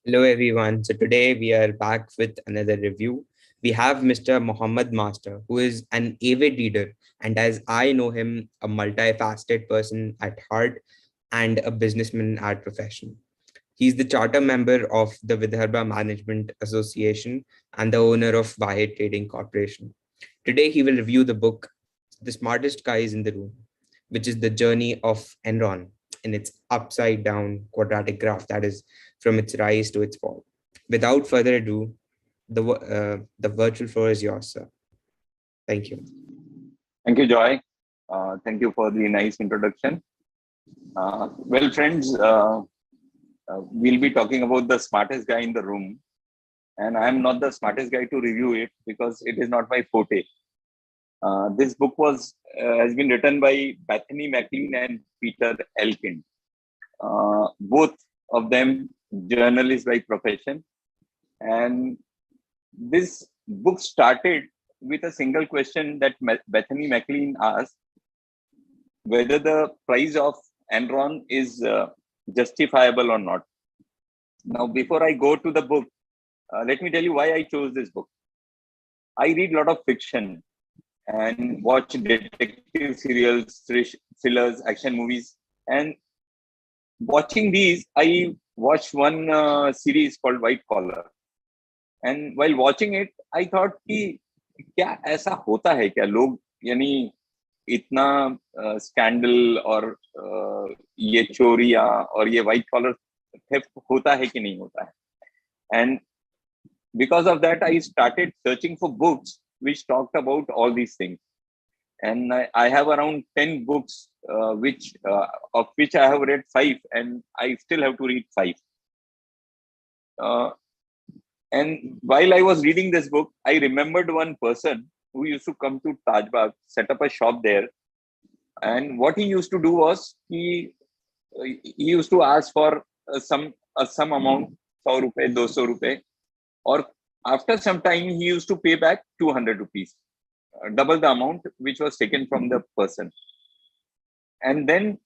Hello, everyone. So today we are back with another review. We have Mr. Mohammed Master, who is an avid reader, and as I know him, a multifaceted person at heart and a businessman at profession. He's the charter member of the Vidarbha Management Association and the owner of Vahid Trading Corporation. Today he will review the book The Smartest Guys in the Room, which is the journey of Enron in its upside down quadratic graph, that is, from its rise to its fall. Without further ado, the virtual floor is yours, sir. Thank you. Thank you, Joy. Thank you for the nice introduction. Well, friends, we'll be talking about the smartest guy in the room. And I'm not the smartest guy to review it because it is not my forte. This book has been written by Bethany McLean and Peter Elkind. Both of them journalists by profession. And this book started with a single question that Bethany McLean asked, whether the price of Enron is justifiable or not. Now, before I go to the book, let me tell you why I chose this book. I read a lot of fiction and watch detective serials, thrillers, action movies. And watching these, I watched one series called White Collar. And while watching it, I thought कि क्या ऐसा होता है क्या लोग यानी इतना scandal और ये चोरियां और ये व्हाइट कॉलर थेफ्ट होता है कि नहीं होता है. And because of that, I started searching for books which talked about all these things. And I have around 10 books, of which I have read 5, and I still have to read 5. And while I was reading this book, I remembered one person who used to come to Taj Bagh, set up a shop there. And what he used to do was he used to ask for some amount, 100 rupees, 200 rupees, or after some time he used to pay back 200 rupees, double the amount which was taken from the person. And then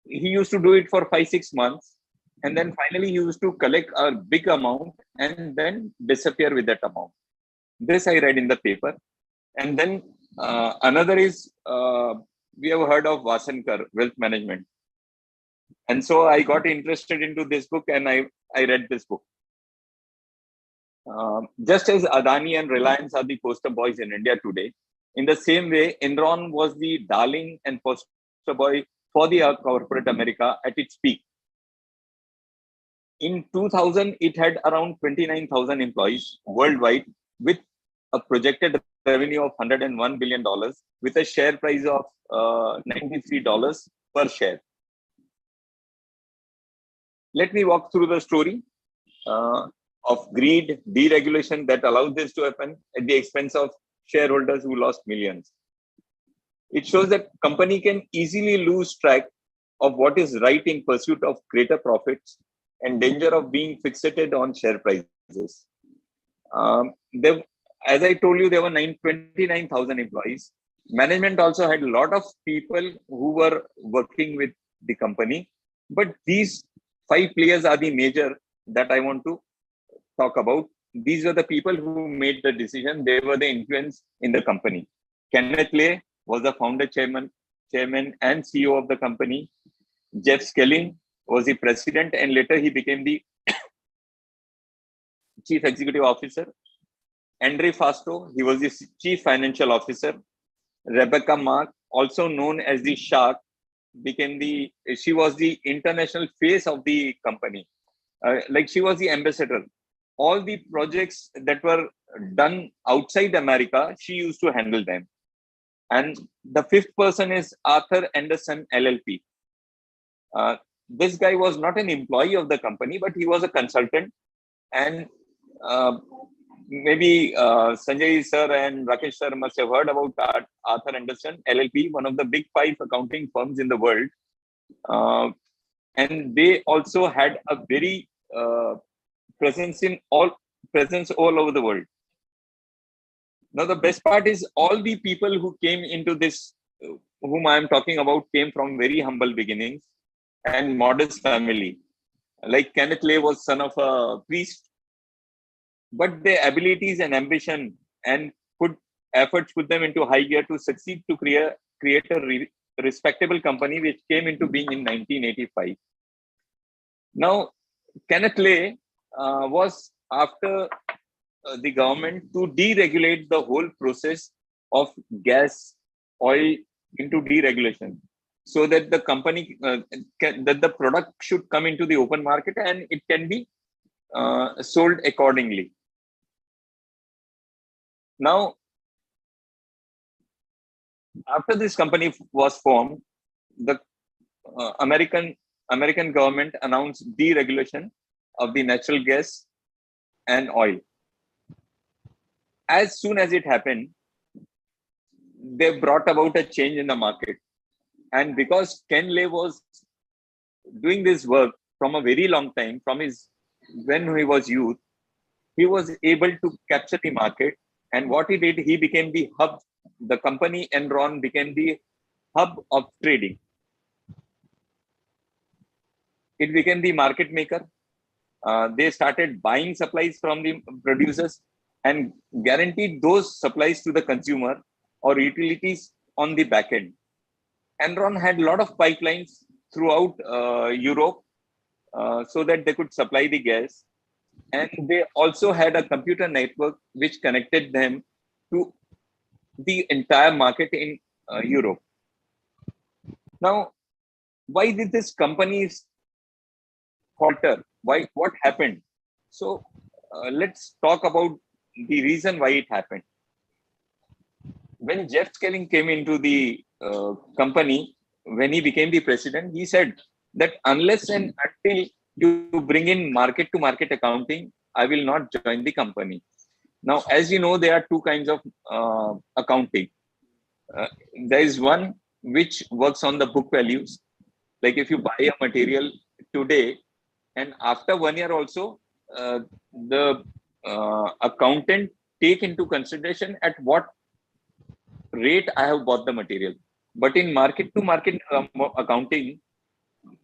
he used to do it for 5-6 months. And then finally he used to collect a big amount and then disappear with that amount. This I read in the paper. And then another is, we have heard of Vasankar, wealth management. And so I got interested into this book and I read this book. Just as Adani and Reliance are the poster boys in India today, in the same way, Enron was the darling and poster boy for the corporate America at its peak. In 2000, it had around 29,000 employees worldwide with a projected revenue of $101 billion with a share price of $93 per share. Let me walk through the story of greed, deregulation that allowed this to happen at the expense of shareholders who lost millions. It shows that company can easily lose track of what is right in pursuit of greater profits and danger of being fixated on share prices. As I told you, there were 29,000 employees. Management also had a lot of people who were working with the company. But these 5 players are the major that I want to talk about. These were the people who made the decision. They were the influence in the company. Kenneth Lay was the founder, chairman and CEO of the company. Jeff Skilling was the president, and later he became the chief executive officer. Andre Fasto, he was the chief financial officer. Rebecca Mark, also known as the Shark, she was the international face of the company. Like she was the ambassador. All the projects that were done outside America, she used to handle them. And the 5th person is Arthur Anderson LLP. This guy was not an employee of the company, but he was a consultant. And maybe Sanjay sir and Rakesh sir must have heard about Arthur Anderson LLP, one of the big 5 accounting firms in the world. And they also had a very presence all over the world. Now, the best part is all the people who came into this, whom I am talking about, came from very humble beginnings and modest family. Like Kenneth Lay was son of a priest, but their abilities and ambition and put efforts put them into high gear to succeed to create a respectable company which came into being in 1985. Now, Kenneth Lay was after the government to deregulate the whole process of gas, oil into deregulation, so that the company that the product should come into the open market and it can be sold accordingly. Now, after this company was formed, the American government announced deregulation of the natural gas and oil. As soon as it happened, they brought about a change in the market. And because Ken Lay was doing this work from a very long time, from his when he was youth, he was able to capture the market. And what he did, he became the hub. The company Enron became the hub of trading. It became the market maker. They started buying supplies from the producers and guaranteed those supplies to the consumer or utilities on the back end. Enron had a lot of pipelines throughout Europe so that they could supply the gas. And they also had a computer network which connected them to the entire market in Europe. Now, why did this company falter? Why? What happened? So, let's talk about the reason why it happened. When Jeff Skelling came into the company, when he became the president, he said that unless and until you bring in market to market accounting, I will not join the company. Now, as you know, there are two kinds of accounting. There is one which works on the book values. Like if you buy a material today, and after 1 year also, the accountant take into consideration at what rate I have bought the material. But in market to market accounting,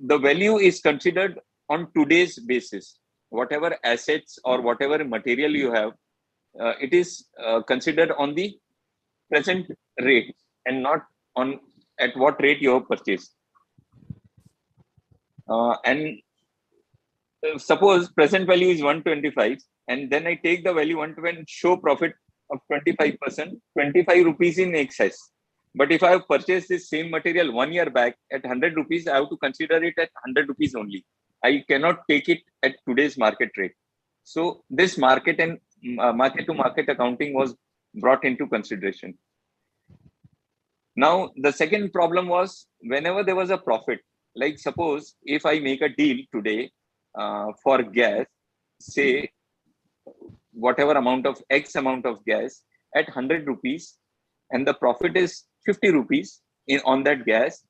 the value is considered on today's basis. Whatever assets or whatever material you have, it is considered on the present rate and not on at what rate you have purchased. And suppose present value is 125, and then I take the value 120 and show profit of 25%, 25 rupees in excess. But if I have purchased this same material 1 year back at 100 rupees, I have to consider it at 100 rupees only. I cannot take it at today's market rate. So this market and market to market accounting was brought into consideration. Now, the second problem was whenever there was a profit, like suppose if I make a deal today for gas, say whatever amount of X amount of gas at 100 rupees, and the profit is 50 rupees on that gas,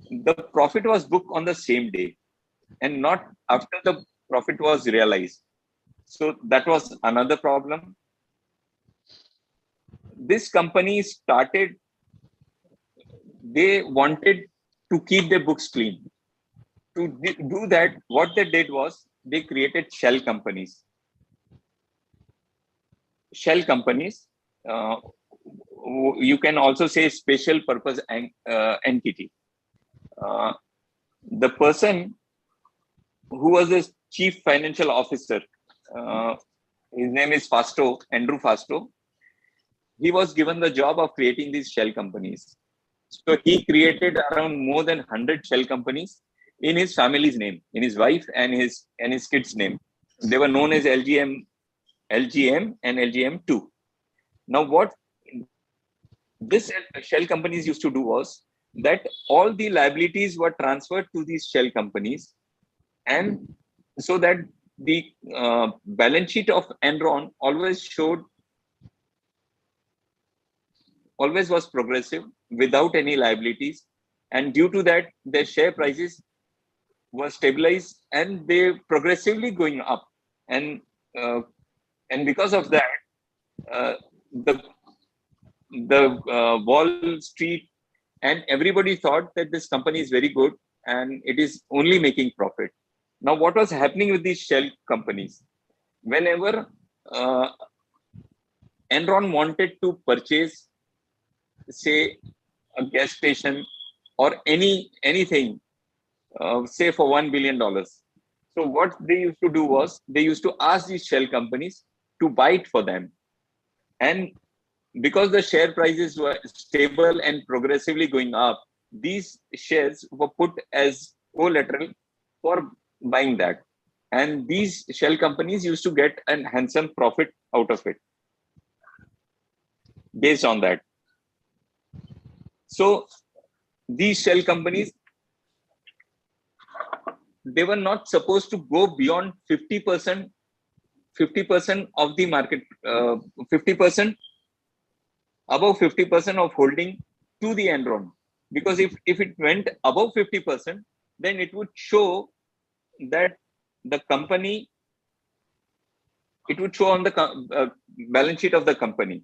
the profit was booked on the same day and not after the profit was realized. So that was another problem. This company started, they wanted to keep their books clean. To do that, what they did was they created shell companies. Shell companies, you can also say special purpose entity. The person who was the chief financial officer, his name is Andrew Fasto. He was given the job of creating these shell companies. So he created around more than 100 shell companies in his family's name, in his wife and his kids' name. They were known as LGM and LGM2. Now, what this shell companies used to do was that all the liabilities were transferred to these shell companies, and so that the balance sheet of Enron always was progressive without any liabilities, and due to that, their share prices were stabilized and they progressively going up, and because of that, the Wall Street and everybody thought that this company is very good and it is only making profit. Now, what was happening with these shell companies? Whenever uh, Enron wanted to purchase, say, a gas station or anything, say for $1 billion. So what they used to do was they used to ask these shell companies to buy it for them, and because the share prices were stable and progressively going up, these shares were put as collateral for buying that, and these shell companies used to get an handsome profit out of it based on that. So these shell companies, they were not supposed to go beyond 50% of the market, 50% above 50% of holding to the Enron. Because if it went above 50%, then it would show that the company, it would show on the balance sheet of the company.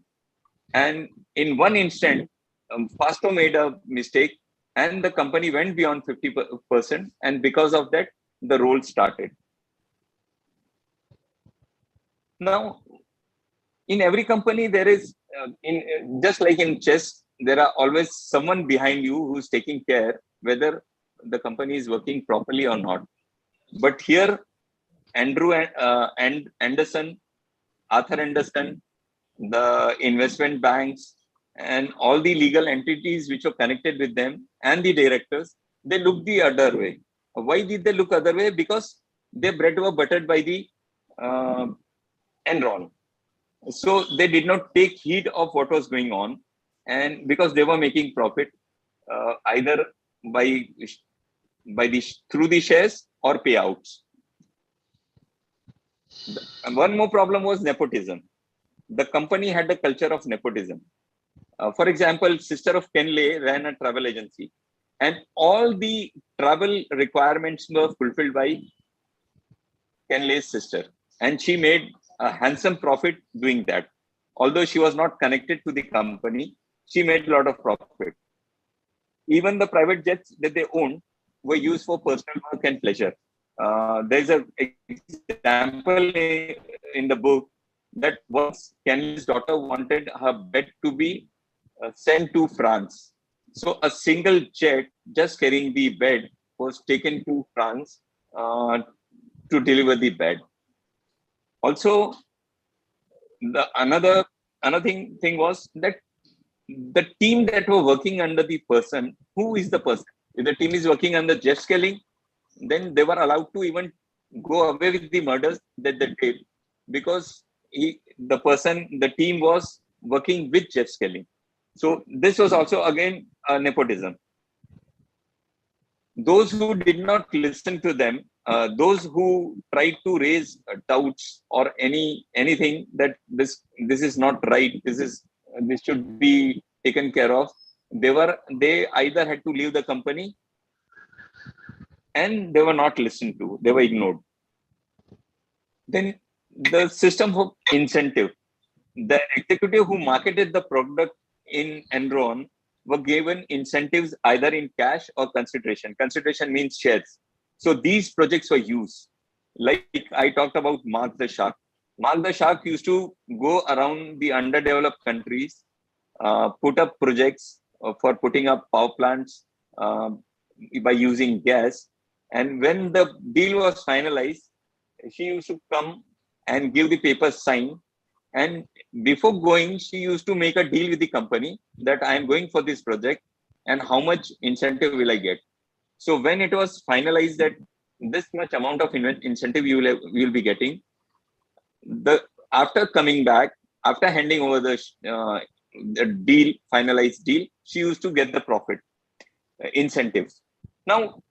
And in one instant, Fasto made a mistake and the company went beyond 50%. And because of that, the roll started. Now, in every company, there is, just like in chess, there are always someone behind you who's taking care whether the company is working properly or not. But here, Andrew and Anderson, Arthur Anderson, the investment banks, and all the legal entities which are connected with them, and the directors, they look the other way. Why did they look other way? Because their bread were buttered by the uh, Enron. So they did not take heed of what was going on, and because they were making profit, either by the through the shares or payouts. And one more problem was nepotism. The company had a culture of nepotism. For example, sister of Ken Lay ran a travel agency, and all the travel requirements were fulfilled by Ken Lay's sister, and she made a handsome profit doing that. Although she was not connected to the company, she made a lot of profit. Even the private jets that they owned were used for personal work and pleasure. There's an example in the book that once Kenley's daughter wanted her bed to be sent to France. So a single jet just carrying the bed was taken to France to deliver the bed. Also, the another thing was that the team that were working under the person, who is the person? If the team is working under Jeff Skelly, then they were allowed to even go away with the murders that they did, because the team was working with Jeff Skelly. So this was also again nepotism. Those who did not listen to them, those who tried to raise doubts or anything that this is not right, this should be taken care of, they either had to leave the company, and they were not listened to, they were ignored. Then the system of incentive, the executive who marketed the product in Enron were given incentives either in cash or consideration. Consideration means shares. So these projects were used. Like I talked about Mark the Shark. Mark the Shark used to go around the underdeveloped countries, put up projects for putting up power plants by using gas. And when the deal was finalized, she used to come and give the papers signed. And before going, she used to make a deal with the company that I am going for this project and how much incentive will I get. So when it was finalized that this much amount of incentive you will be getting, after coming back, after handing over the deal, finalized deal, she used to get the profit incentives. Now,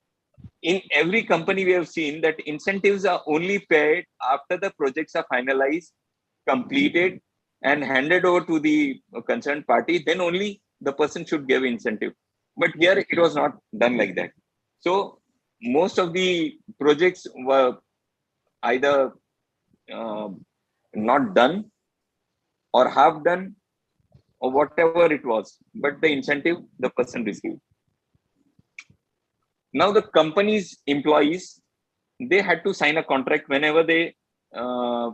in every company, we have seen that incentives are only paid after the projects are finalized, completed, and handed over to the concerned party. Then only the person should give incentive. But here it was not done like that. So most of the projects were either not done or half done or whatever it was, but the incentive the person received. Now the company's employees, they had to sign a contract whenever uh,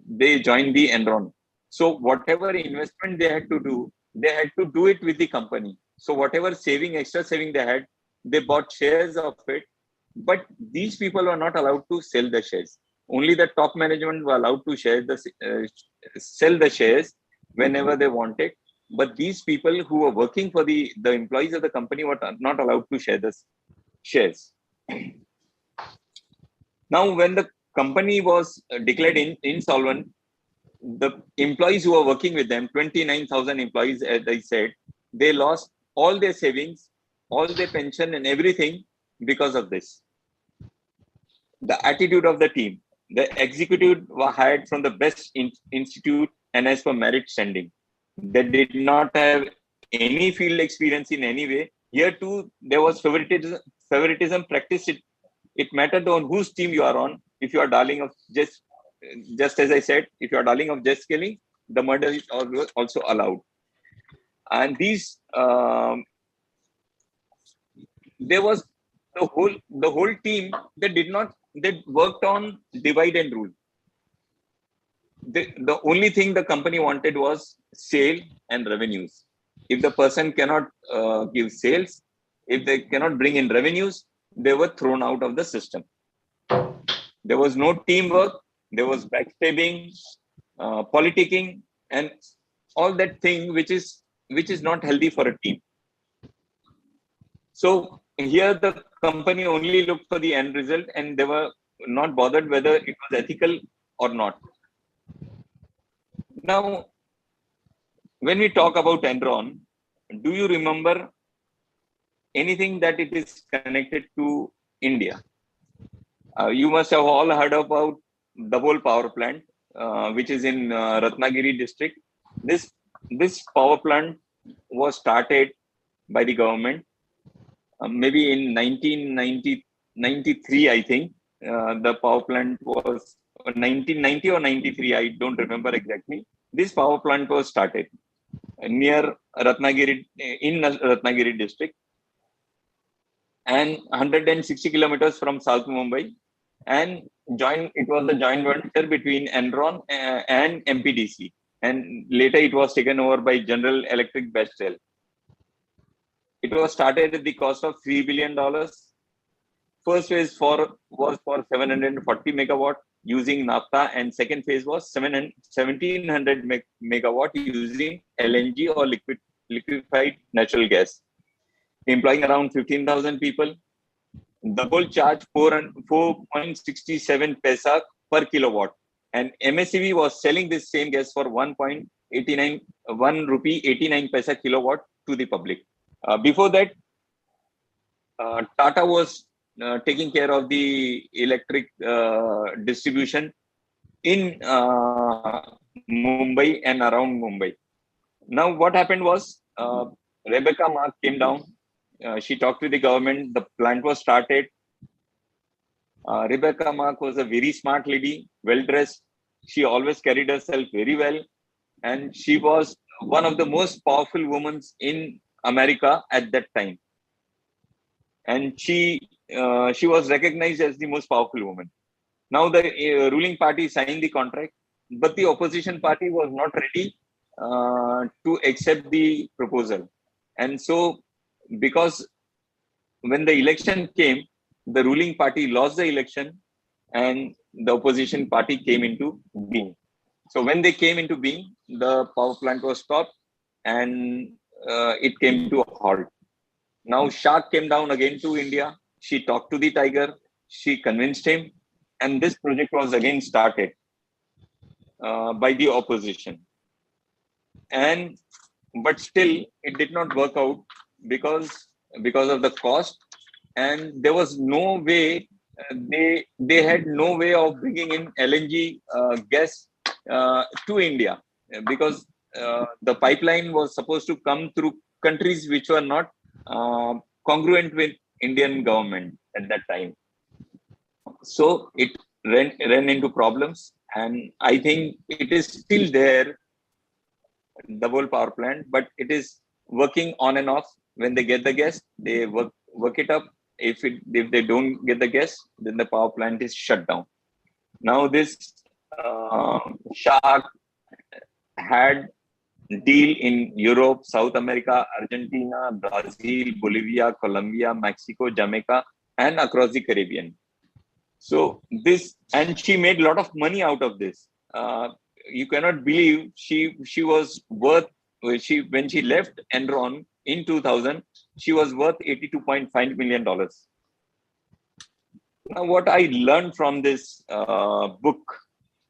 they joined the Enron. So whatever investment they had to do it with the company. So whatever extra saving they had, they bought shares of it. But these people were not allowed to sell the shares. Only the top management were allowed to sell the shares whenever they wanted. But these people who were working for the employees of the company were not allowed to share the shares. Now, when the company was declared insolvent, the employees who were working with them, 29,000 employees, as I said, they lost all their savings, all their pension, and everything because of this. The attitude of the team. The executive were hired from the best institute and as per merit standing. They did not have any field experience in any way. Here too, there was favoritism practiced. It mattered on whose team you are on. If you are darling of just as I said, if you are darling of just scaling, the murder is also allowed. And these there was the whole team. They worked on divide and rule. The only thing the company wanted was sale and revenues. If the person cannot give sales, if they cannot bring in revenues, they were thrown out of the system. There was no teamwork. There was backstabbing, politicking, and all that thing which is not healthy for a team. So here the company only looked for the end result, and they were not bothered whether it was ethical or not. Now, when we talk about Enron, do you remember anything that it is connected to India? You must have all heard about the whole power plant, which is in Ratnagiri district. This power plant was started by the government maybe in 1993, I think. The power plant was 1990 or 93, I don't remember exactly. This power plant was started near Ratnagiri, in Ratnagiri district, and 160 kilometers from South Mumbai. And it was the joint venture between Enron and MPDC. And later it was taken over by General Electric Bestel. It was started at the cost of $3 billion. First phase was for 740 megawatt using naphtha, and second phase was 1700 megawatt using LNG or liquefied natural gas, employing around 15,000 people. The whole charge 4.67 paisa per kilowatt, and MSEB was selling this same gas for 1 rupee 89 paisa kilowatt to the public. Before that, Tata was taking care of the electric distribution in Mumbai and around Mumbai. Now, what happened was Rebecca Mark came down. She talked to the government. The plant was started. Rebecca Mark was a very smart lady, well dressed. She always carried herself very well, and she was one of the most powerful women in America at that time. And she was recognized as the most powerful woman. Now the ruling party signed the contract, but the opposition party was not ready to accept the proposal. And so, because when the election came, the ruling party lost the election and the opposition party came into being. So when they came into being, the power plant was stopped and it came to a halt. Now Shark came down again to India. She talked to the tiger. She convinced him, and this project was again started by the opposition. But still, it did not work out because of the cost, and there was no way. They had no way of bringing in LNG gas to India because the pipeline was supposed to come through countries which were not congruent with Indian government at that time. So it ran into problems, and I think it is still there, the whole power plant, but it is working on and off. When they get the gas, they work it up. If they don't get the gas, then the power plant is shut down. Now this shark had deal in Europe, South America, Argentina, Brazil, Bolivia, Colombia, Mexico, Jamaica, and across the Caribbean. So this, and she made a lot of money out of this. You cannot believe she was worth, when she left Enron in 2000, she was worth $82.5 million. Now, what I learned from this book,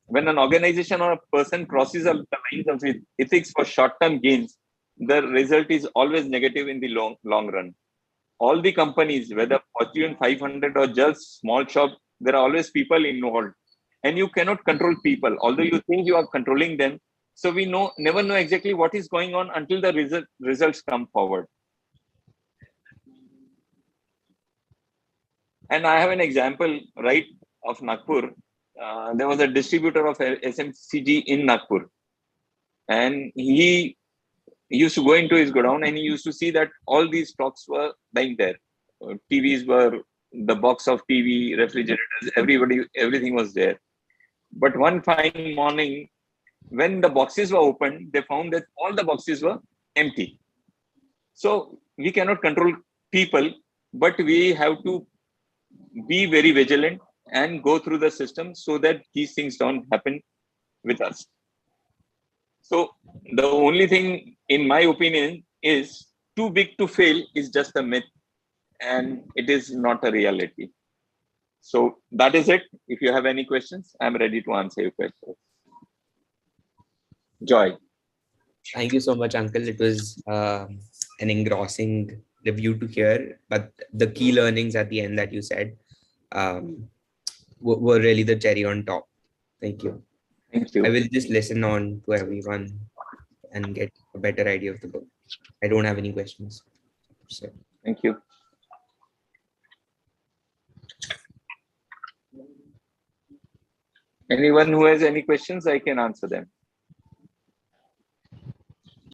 when an organization or a person crosses the lines of ethics for short-term gains, the result is always negative in the long run. All the companies, whether Fortune 500 or just small shop, there are always people involved, and you cannot control people. Although you think you are controlling them, so we never know exactly what is going on until the results come forward. And I have an example, right, of Nagpur. There was a distributor of SMCG in Nagpur, and he used to go into his godown and he used to see that all these stocks were lying there. TVs were, the box of TV, refrigerators, everything was there. But one fine morning, when the boxes were opened, they found that all the boxes were empty. So we cannot control people, but we have to be very vigilant and go through the system so that these things don't happen with us. So the only thing, in my opinion, is too big to fail is just a myth, and it is not a reality. So that is it. If you have any questions, I'm ready to answer your questions. Joy. Thank you so much, Uncle. It was an engrossing review to hear, but the key learnings at the end that you said were really the cherry on top. Thank you. Thank you. I will just listen on to everyone and get a better idea of the book. I don't have any questions. So. Thank you. Anyone who has any questions, I can answer them.